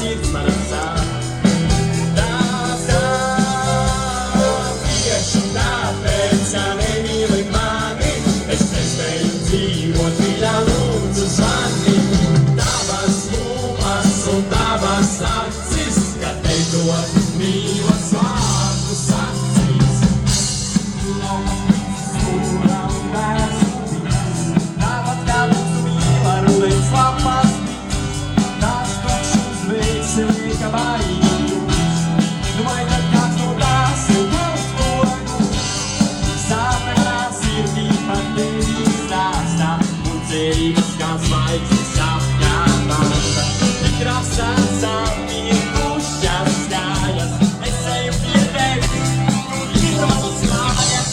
sirds mana sāp. Tas tieši tāpēc, ka nemīli mani, es nespēju dzīvot, mīļā, lūdzu zvani. Tavas lūpas un tavas acis, kad teikot mīlas vārdus acīs. Stūra un vēstures, tāpat kā mūsu mīla rulēs lapas, tās tukšums veids lieka vainīgus. Domāju, kad kāds no tās sev daudz koku, sāpētā sirdī par tevi stāstā, un cerības kā zvaigznes apkārtā. Tik rasās apmīkušas kājas, es eju pie tevi, izbrauc mājas,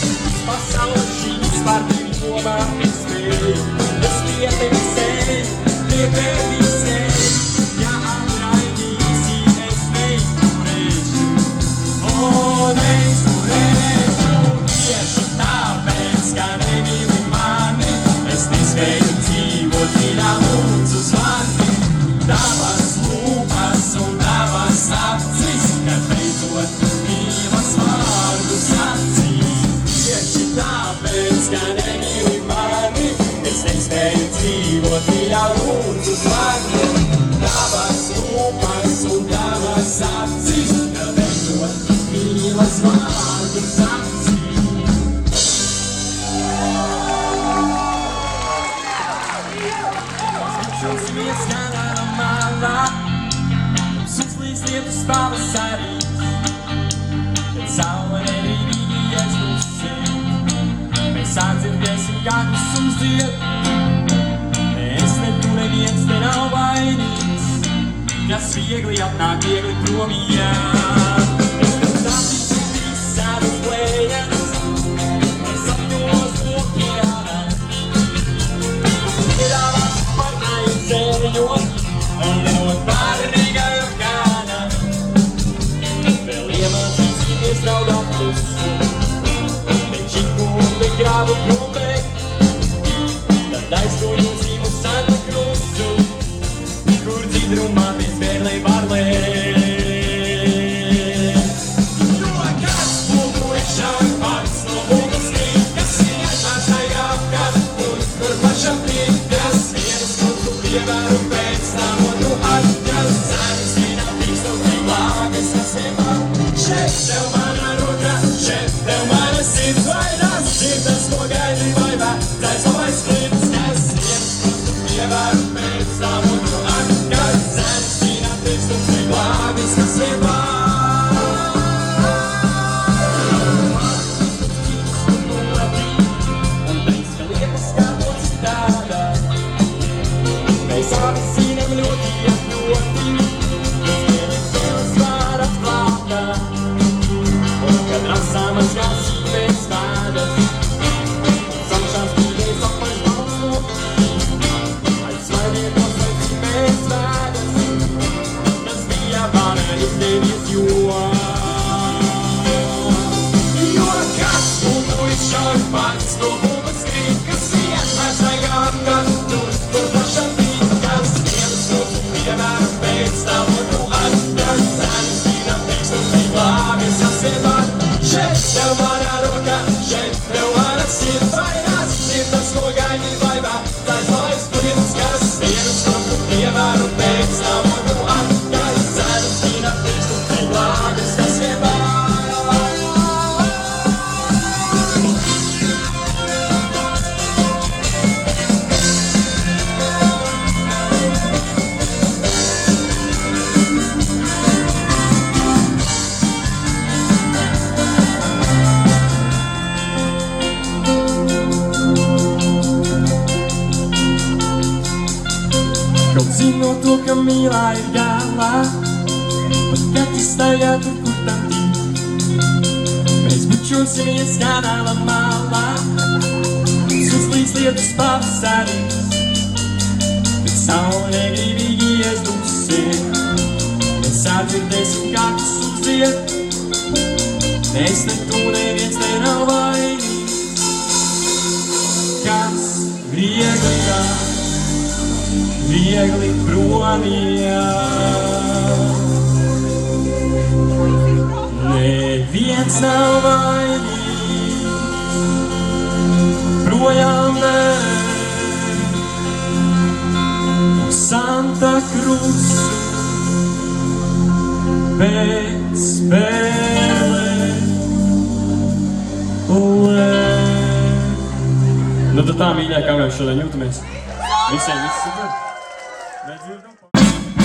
pasaules šīs par tevi domāt nespēju. Es pie tevi sēju, pie tevi sēju, ja atraidīsi, es neizturēšu. O, neizturēšu, tieši tāpēc, ka nemīli mani, es nespēju dzīvot, mīļā, lūdzu zvani. Tavas lūpas un tavas acis, kad beidzot mīlas vārdus acīs. Tieši tāpēc, ka nemīli mani, es nespēju dzīvot, mīļā, lūdzu zvani. Tavas lūpas un tavas acis, kad beidzot mīlas vārdus acīs. Šosimies kanāla malā, uzlīdz lietus pavasarīs, kad saule nebrīvīgi iesluksē. Mēs atdzirdēsim, kā klusums dzied, es ne tu neviens te nav vainīgs, kas viegli atnāk, viegli prom iet. Es tev stāstīšu visādas plējas, es sapņos bloķējās. Piedāvās parnāju ceļot, un nenot pārnīgā orgāna. Vēl iemācīsimies raudāt klusu, bet čiku un bet grāvu krūpēt. Tad aizkoļūsim uz Santa Krusu, kur dzidrumā pēc bērlei var lēt. Jo kas būtu iekšām pats no būtu skriet, kas iet aiztaigā apkārt, kur pašam tiek, kas vienas krustu pievēru pēc tam otru atļas. Sanis vīnā tīkstot tik lāgas, kas iemāk. Šeit tev mana roka, šeit tev mana sirds vainās, ir tas, ko gaidi vaivā, tais labais klīns, kas vienas krustu pievēru pēc tam otru atļas. Sanis vīnā tīkstot tik lāgas, kas iemāk. Mēs abi zinām ļoti, ļoti, kas vienas dienas var atklātā, un kad rasām aizgās sīpēs vēdas, samšās brīdēs apaļš balso, aizsmaidiekos vai sīpēs vēdas, tas bija vana izdevies jo kas būtu izšauj pats no būmas krīt, kas iet aiztaigā apkārt, kur pašam tīt, kas vienas krustu pievēru pēc tam otru atļas. Sanis vīnā tīkstot tik lāgas, kas iemāk. Šeit tev mana roka, šeit tev mana sirds vainās, ir tas, ko gaidi vaivā, tais labais klīns, kas vienas krustu pievēru pēc tam otru atļas. Sanis vīnā tīkstot tik lāgas, kas iemāk. Kaut zinot to, ka mīlā ir galā, pat kad iztaigā tur, kur tam tīt. Mēs bučosimies kanāla malā, uzlīdz lietus pavasarīs, kad saule negribīgi iesluksē. Mēs atdzirdēsim, kā klusums dzied, es ne tu neviens te nav vainīgs, kas viegli prom iet. nav vainīgs, projām nē, Santa Cruz pēc spēlēm. Nu, tad tā, mīļā, kā mēs šodien jūtamies. Visiem viss super. Mēs dzirdam.